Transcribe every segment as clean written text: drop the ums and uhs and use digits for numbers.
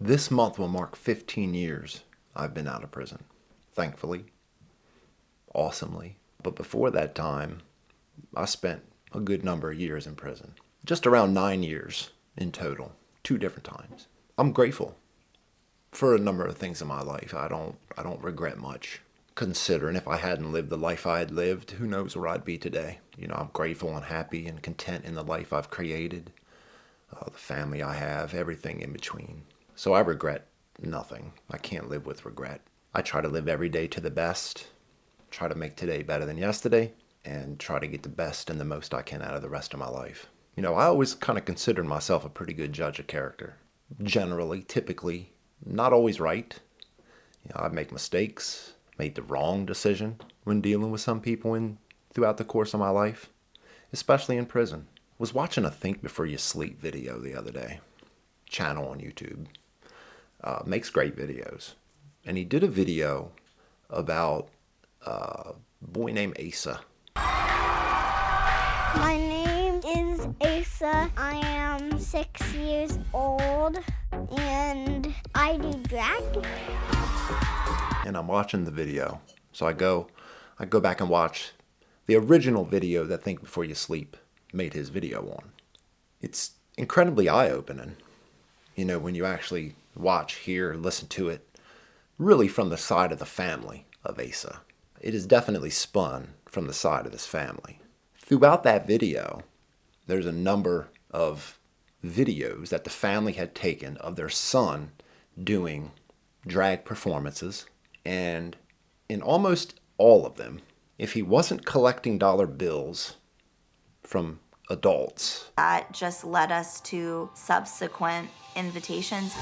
This month will mark 15 years I've been out of prison. Thankfully. Awesomely. But before that time, I spent a good number of years in prison. Just around 9 years in total, 2 different times. I'm grateful for a number of things in my life. I don't regret much. Considering if I hadn't lived the life I had lived, who knows where I'd be today. I'm grateful and happy and content in the life I've created, the family I have, everything in between. So I regret nothing. I can't live with regret. I try to live every day to the best, try to make today better than yesterday, and try to get the best and the most I can out of the rest of my life. I always kind of considered myself a pretty good judge of character. Generally, typically, not always right. I make mistakes, made the wrong decision when dealing with some people throughout the course of my life, especially in prison. Was watching a Think Before You Sleep video the other day, channel on YouTube. Makes great videos. And he did a video about a boy named Asa. My name is Asa. I am 6 years old and I do drag. And I'm watching the video. So I go back and watch the original video that Think Before You Sleep made his video on. It's incredibly eye-opening, when you actually watch, hear, listen to it, really from the side of the family of Asa. It is definitely spun from the side of his family. Throughout that video, there's a number of videos that the family had taken of their son doing drag performances. And in almost all of them, if he wasn't collecting dollar bills from adults, that just led us to subsequent invitations.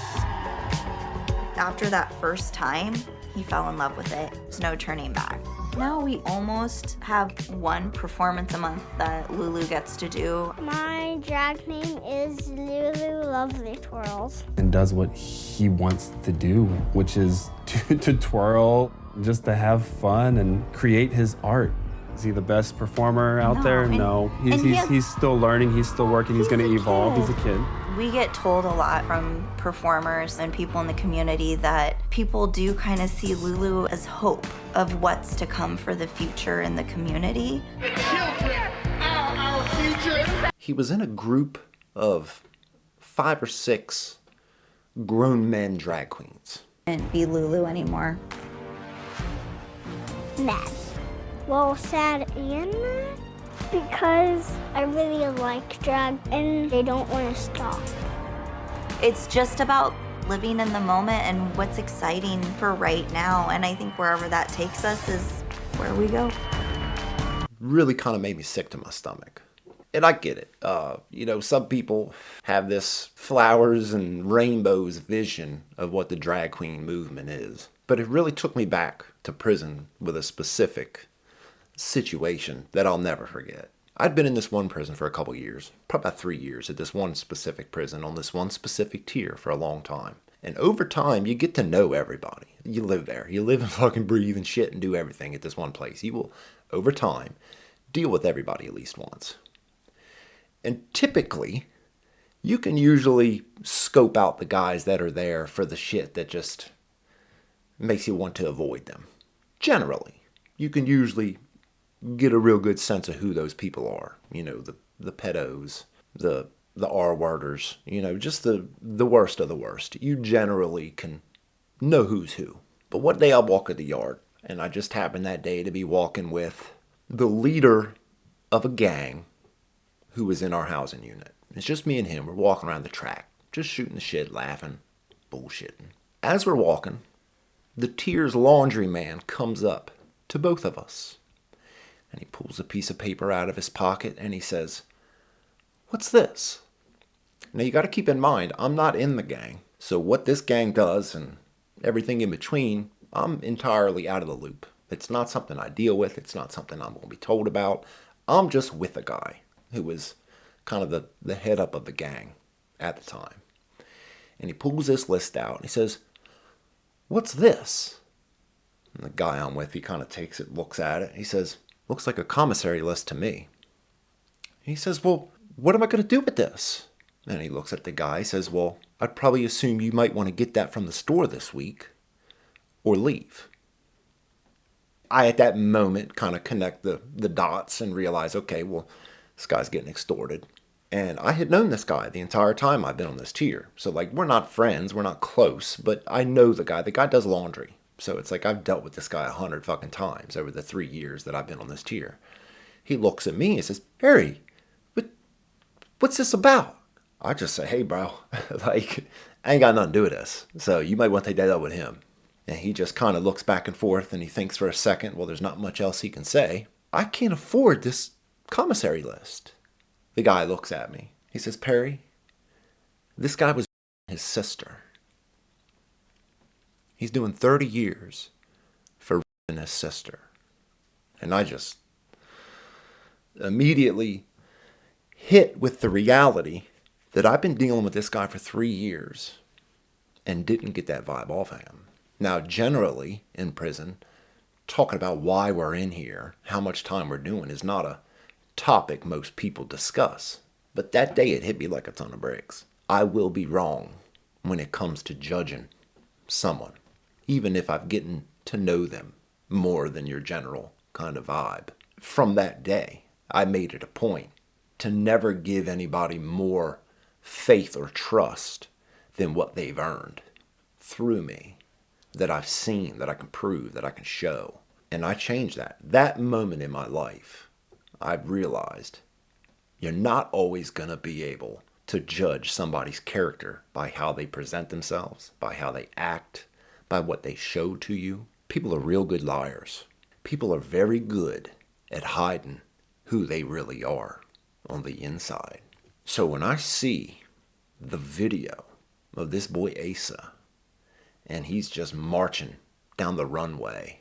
After that first time, he fell in love with it. There's no turning back. Now we almost have one performance a month that Lulu gets to do. My drag name is Lulu Lovely Twirls. And does what he wants to do, which is to twirl, just to have fun and create his art. Is he the best performer out there? No. He's still learning, he's still working, he's gonna evolve. He's a kid. We get told a lot from performers and people in the community that people do kind of see Lulu as hope of what's to come for the future in the community. The children are our future. He was in a group of 5 or 6 grown men drag queens. Can't be Lulu anymore. Mad. Well, sad and mad because I really like drag and they don't want to stop. It's just about living in the moment and what's exciting for right now. And I think wherever that takes us is where we go. Really kind of made me sick to my stomach. And I get it. Some people have this flowers and rainbows vision of what the drag queen movement is. But it really took me back to prison with a specific situation that I'll never forget. I'd been in this one prison for a couple years, probably about 3 years at this one specific prison on this one specific tier for a long time. And over time, you get to know everybody. You live there. You live and fucking breathe and shit and do everything at this one place. You will, over time, deal with everybody at least once. And typically, you can usually scope out the guys that are there for the shit that just makes you want to avoid them. Generally, you can usually get a real good sense of who those people are. The pedos, the R-worders, just the worst of the worst. You generally can know who's who. But one day I walk at the yard, and I just happened that day to be walking with the leader of a gang who was in our housing unit. It's just me and him. We're walking around the track, just shooting the shit, laughing, bullshitting. As we're walking, the Tears laundry man comes up to both of us. And he pulls a piece of paper out of his pocket and he says, "What's this?" Now you got to keep in mind, I'm not in the gang. So what this gang does and everything in between, I'm entirely out of the loop. It's not something I deal with. It's not something I'm going to be told about. I'm just with a guy who was kind of the head up of the gang at the time. And he pulls this list out and he says, "What's this?" And the guy I'm with, he kind of takes it, looks at it. He says, "Looks like a commissary list to me." He says, "Well, what am I going to do with this?" And he looks at the guy, says, well, I'd probably assume you might want to get that from the store this week or leave. I, at that moment, kind of connect the dots and realize, okay, well, this guy's getting extorted. And I had known this guy the entire time I've been on this tier. So, like, we're not friends, we're not close, but I know the guy. The guy does laundry. So it's like I've dealt with this guy 100 fucking times over the 3 years that I've been on this tier. He looks at me and says, Harry, what's this about? I just say, hey, bro, like, I ain't got nothing to do with this. So you might want to take that up with him. And he just kind of looks back and forth and he thinks for a second, well, there's not much else he can say. I can't afford this commissary list. The guy looks at me. He says, Perry, this guy was his sister. He's doing 30 years for his sister. And I just immediately hit with the reality that I've been dealing with this guy for 3 years and didn't get that vibe off of him. Now, generally in prison, talking about why we're in here, how much time we're doing is not a topic most people discuss. But that day it hit me like a ton of bricks. I will be wrong when it comes to judging someone, even if I've gotten to know them more than your general kind of vibe. From that day, I made it a point to never give anybody more faith or trust than what they've earned through me, that I've seen, that I can prove, that I can show. And I changed that. That moment in my life, I realized you're not always going to be able to judge somebody's character by how they present themselves, by how they act, by what they show to you. People are real good liars. People are very good at hiding who they really are on the inside. So when I see the video of this boy Asa, and he's just marching down the runway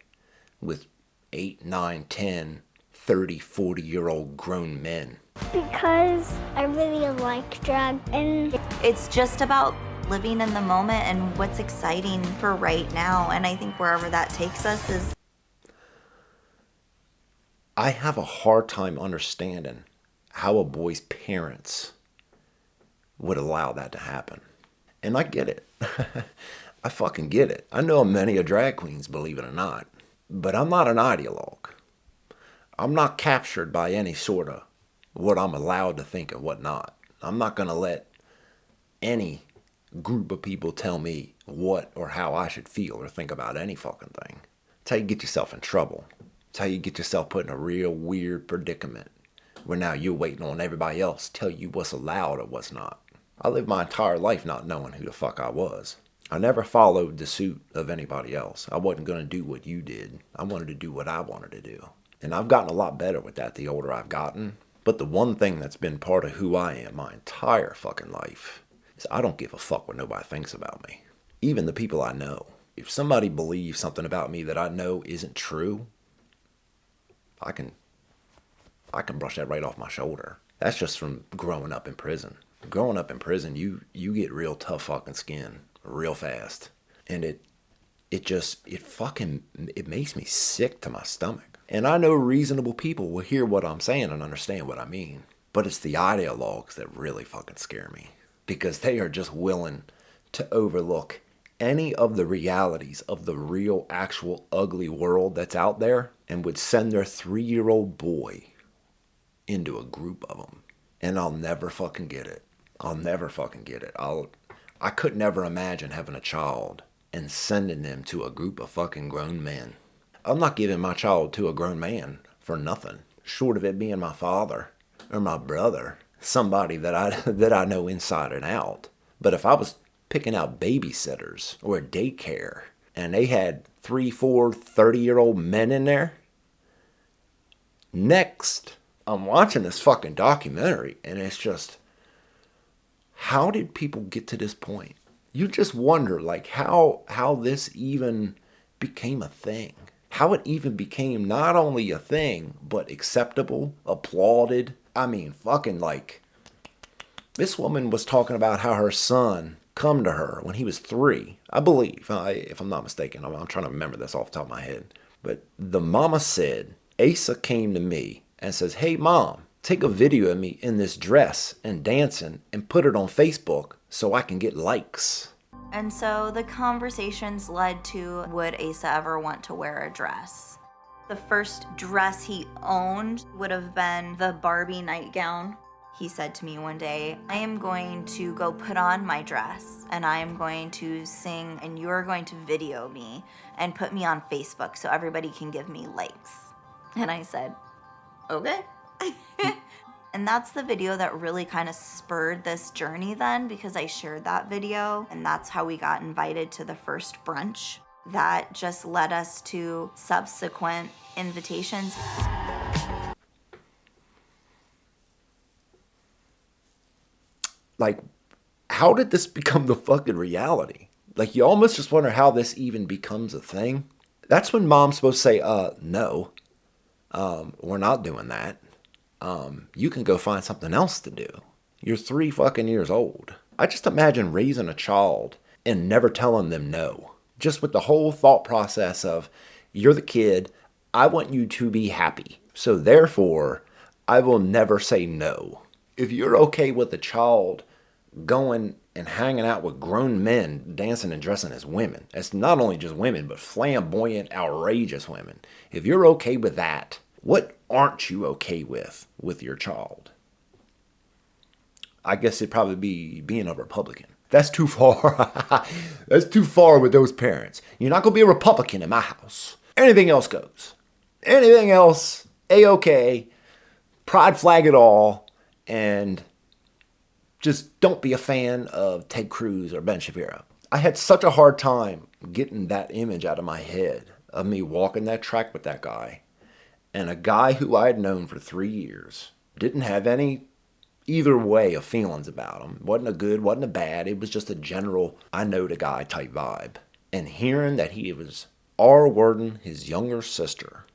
with 8, 9, 10, 30, 40-year-old grown men. Because I really like drag, and It's just about living in the moment and what's exciting for right now. And I think wherever that takes us is... I have a hard time understanding how a boy's parents would allow that to happen. And I get it. I fucking get it. I know many of drag queens, believe it or not. But I'm not an ideologue. I'm not captured by any sort of what I'm allowed to think and what not. I'm not going to let any group of people tell me what or how I should feel or think about any fucking thing. It's how you get yourself in trouble. It's how you get yourself put in a real weird predicament where now you're waiting on everybody else to tell you what's allowed or what's not. I lived my entire life not knowing who the fuck I was. I never followed the suit of anybody else. I wasn't going to do what you did. I wanted to do what I wanted to do. And I've gotten a lot better with that the older I've gotten. But the one thing that's been part of who I am my entire fucking life is I don't give a fuck what nobody thinks about me. Even the people I know. If somebody believes something about me that I know isn't true, I can brush that right off my shoulder. That's just from growing up in prison. Growing up in prison, you get real tough fucking skin real fast. And it makes me sick to my stomach. And I know reasonable people will hear what I'm saying and understand what I mean. But it's the ideologues that really fucking scare me. Because they are just willing to overlook any of the realities of the real, actual, ugly world that's out there and would send their 3-year-old boy into a group of them. And I'll never fucking get it. I'll never fucking get it. I could never imagine having a child and sending them to a group of fucking grown men. I'm not giving my child to a grown man for nothing, short of it being my father or my brother, somebody that I know inside and out. But if I was picking out babysitters or a daycare and they had 3, 4, 30-year-old men in there, next, I'm watching this fucking documentary and it's just, how did people get to this point? You just wonder, like, how this even became a thing. How it even became not only a thing, but acceptable, applauded. I mean, fucking, like, this woman was talking about how her son come to her when he was 3, I believe, if I'm not mistaken. I'm trying to remember this off the top of my head. But the mama said, Asa came to me and says, hey, Mom, take a video of me in this dress and dancing and put it on Facebook so I can get likes. And so the conversations led to, would Asa ever want to wear a dress? The first dress he owned would have been the Barbie nightgown. He said to me one day, I am going to go put on my dress and I am going to sing and you're going to video me and put me on Facebook so everybody can give me likes. And I said, okay. And that's the video that really kind of spurred this journey then, because I shared that video and that's how we got invited to the first brunch. That just led us to subsequent invitations. Like, how did this become the fucking reality? Like, you almost just wonder how this even becomes a thing. That's when mom's supposed to say, no, we're not doing that. You can go find something else to do. You're 3 fucking years old. I just imagine raising a child and never telling them no. Just with the whole thought process of, you're the kid, I want you to be happy. So therefore, I will never say no. If you're okay with a child going and hanging out with grown men dancing and dressing as women, it's not only just women, but flamboyant, outrageous women. If you're okay with that, what aren't you okay with your child? I guess it'd probably be being a Republican. That's too far. That's too far with those parents. You're not going to be a Republican in my house. Anything else goes. Anything else, A-okay. Pride flag it all. And just don't be a fan of Ted Cruz or Ben Shapiro. I had such a hard time getting that image out of my head of me walking that track with that guy. And a guy who I had known for 3 years. Didn't have any either way of feelings about him. Wasn't a good, wasn't a bad. It was just a general, I know the guy type vibe. And hearing that he was R-wording his younger sister.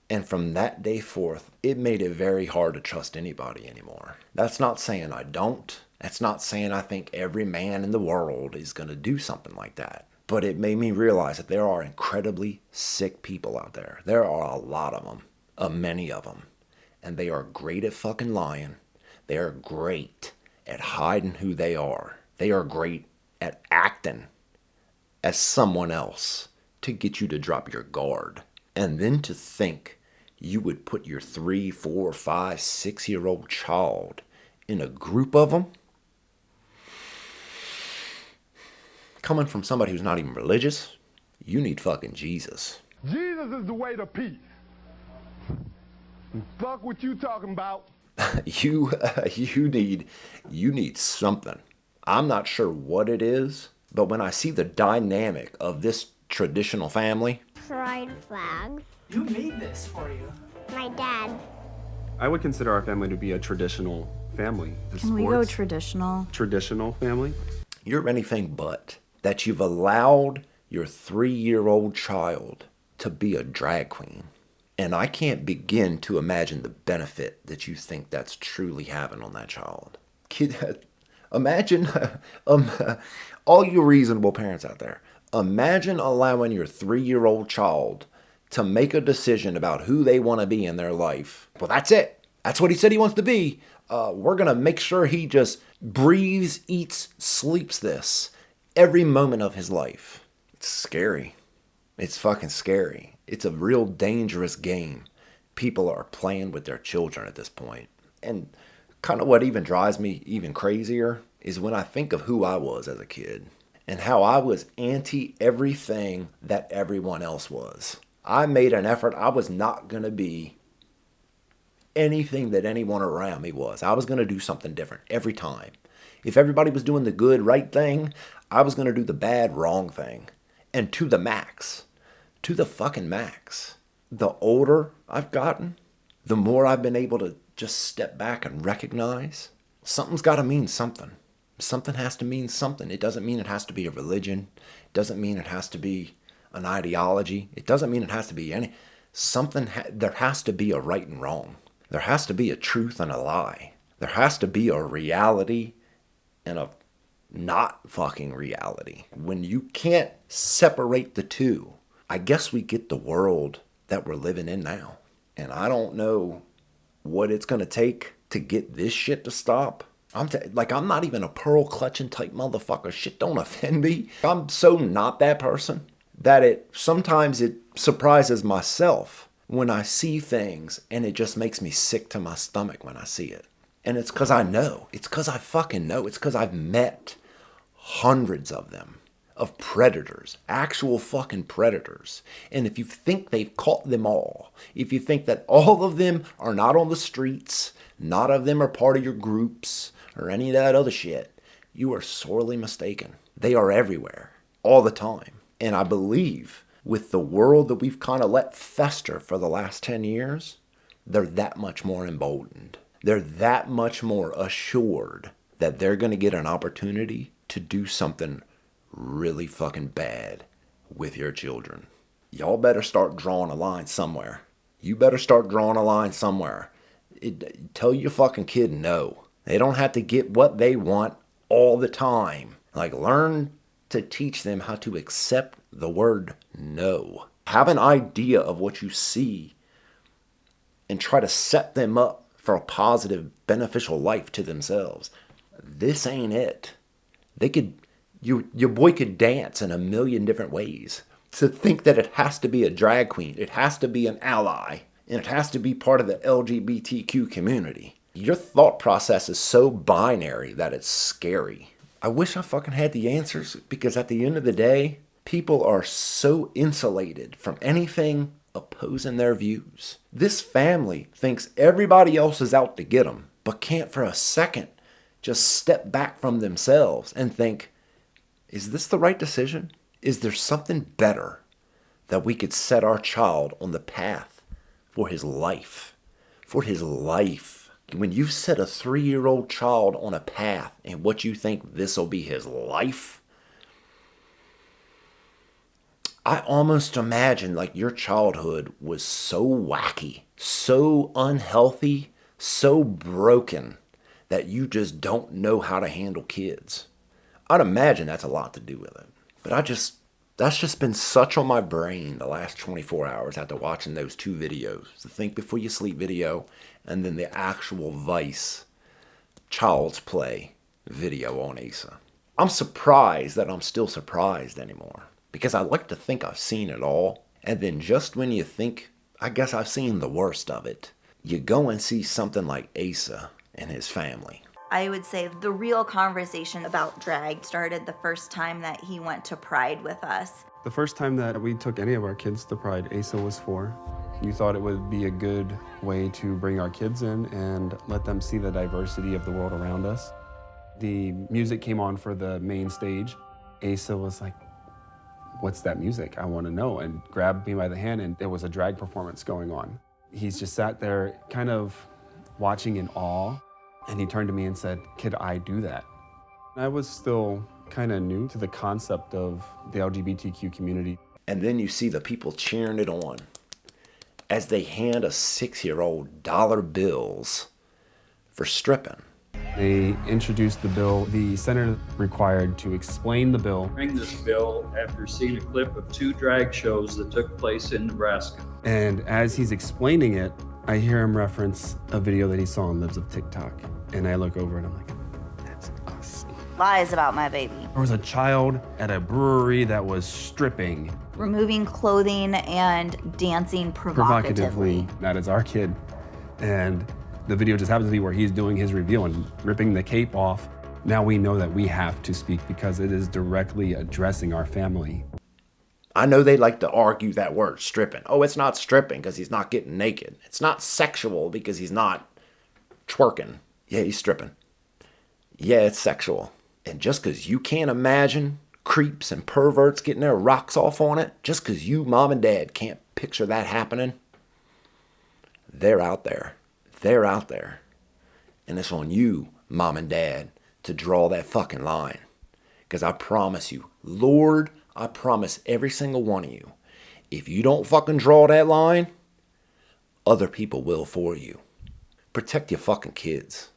And from that day forth, it made it very hard to trust anybody anymore. That's not saying I don't. That's not saying I think every man in the world is going to do something like that. But it made me realize that there are incredibly sick people out there. There are a lot of them, many of them. And they are great at fucking lying. They are great at hiding who they are. They are great at acting as someone else to get you to drop your guard. And then to think you would put your 3, 4, 5, 6-year-old child in a group of them? Coming from somebody who's not even religious, you need fucking Jesus. Jesus is the way to peace. Fuck what you talking about. You need something. I'm not sure what it is, but when I see the dynamic of this traditional family. Pride flag. Who made this for you? My dad. I would consider our family to be a traditional family. Can we go traditional? Traditional family? You're anything but. That you've allowed your 3-year-old child to be a drag queen. And I can't begin to imagine the benefit that you think that's truly having on that child. Kid, imagine, all you reasonable parents out there, imagine allowing your 3-year-old child to make a decision about who they want to be in their life. Well, that's it. That's what he said he wants to be. We're going to make sure he just breathes, eats, sleeps this every moment of his life. It's scary. It's fucking scary. It's a real dangerous game people are playing with their children at this point. And kind of what even drives me even crazier is when I think of who I was as a kid and how I was anti everything that everyone else was. I made an effort. I was not going to be anything that anyone around me was. I was going to do something different every time. If everybody was doing the good, right thing, I was going to do the bad, wrong thing. And to the max. To the fucking max. The older I've gotten, the more I've been able to just step back and recognize something's got to mean something. Something has to mean something. It doesn't mean it has to be a religion. It doesn't mean it has to be an ideology. It doesn't mean it has to be any... There has to be a right and wrong. There has to be a truth and a lie. There has to be a reality and a not fucking reality. When you can't separate the two, I guess we get the world that we're living in now. And I don't know what it's going to take to get this shit to stop. I'm not even a pearl clutching type motherfucker. Shit don't offend me. I'm so not that person that sometimes it surprises myself when I see things, and it just makes me sick to my stomach when I see it. And it's because I know. It's because I fucking know. It's because I've met hundreds of them, of predators, actual fucking predators. And if you think they've caught them all, if you think that all of them are not on the streets, not of them are part of your groups, or any of that other shit, you are sorely mistaken. They are everywhere, all the time. And I believe with the world that we've kind of let fester for the last 10 years, they're that much more emboldened. They're that much more assured that they're going to get an opportunity to do something really fucking bad with your children. Y'all better start drawing a line somewhere. You better start drawing a line somewhere. Tell your fucking kid no. They don't have to get what they want all the time. Like, learn to teach them how to accept the word no. Have an idea of what you see and try to set them up for a positive, beneficial life to themselves. This ain't it. Your boy could dance in a million different ways. To think that it has to be a drag queen, it has to be an ally, and it has to be part of the LGBTQ community. Your thought process is so binary that it's scary. I wish I fucking had the answers, because at the end of the day, people are so insulated from anything opposing their views. This family thinks everybody else is out to get them, but can't for a second just step back from themselves and think, is this the right decision? Is there something better that we could set our child on the path for his life? For his life. When you set a 3-year-old child on a path and what you think this will be his life, I almost imagine like your childhood was so wacky, so unhealthy, so broken that you just don't know how to handle kids. I'd imagine that's a lot to do with it. But that's just been such on my brain the last 24 hours after watching those 2 videos. The Think Before You Sleep video and then the actual Vice Child's Play video on Asa. I'm surprised that I'm still surprised anymore, because I like to think I've seen it all. And then just when you think, I guess I've seen the worst of it, you go and see something like Asa and his family. I would say the real conversation about drag started the first time that he went to Pride with us. The first time that we took any of our kids to Pride, Asa was 4. We thought it would be a good way to bring our kids in and let them see the diversity of the world around us. The music came on for the main stage. Asa was like, "What's that music? I want to know," and grabbed me by the hand, and there was a drag performance going on. He's just sat there kind of watching in awe, and he turned to me and said, "Could I do that?" I was still kind of new to the concept of the LGBTQ community. And then you see the people cheering it on as they hand a 6-year-old dollar bills for stripping. They introduced the bill. The senator required to explain the bill. Bring this bill after seeing a clip of 2 drag shows that took place in Nebraska. And as he's explaining it, I hear him reference a video that he saw on Libs of TikTok. And I look over and I'm like, that's us. Lies about my baby. There was a child at a brewery that was stripping. Removing clothing and dancing provocatively. That is our kid. And the video just happens to be where he's doing his reveal and ripping the cape off. Now we know that we have to speak because it is directly addressing our family. I know they like to argue that word, stripping. Oh, it's not stripping because he's not getting naked. It's not sexual because he's not twerking. Yeah, he's stripping. Yeah, it's sexual. And just because you can't imagine creeps and perverts getting their rocks off on it, just because you, mom and dad, can't picture that happening, they're out there. They're out there. And it's on you, mom and dad, to draw that fucking line. Because I promise you, Lord, I promise every single one of you, if you don't fucking draw that line, other people will for you. Protect your fucking kids.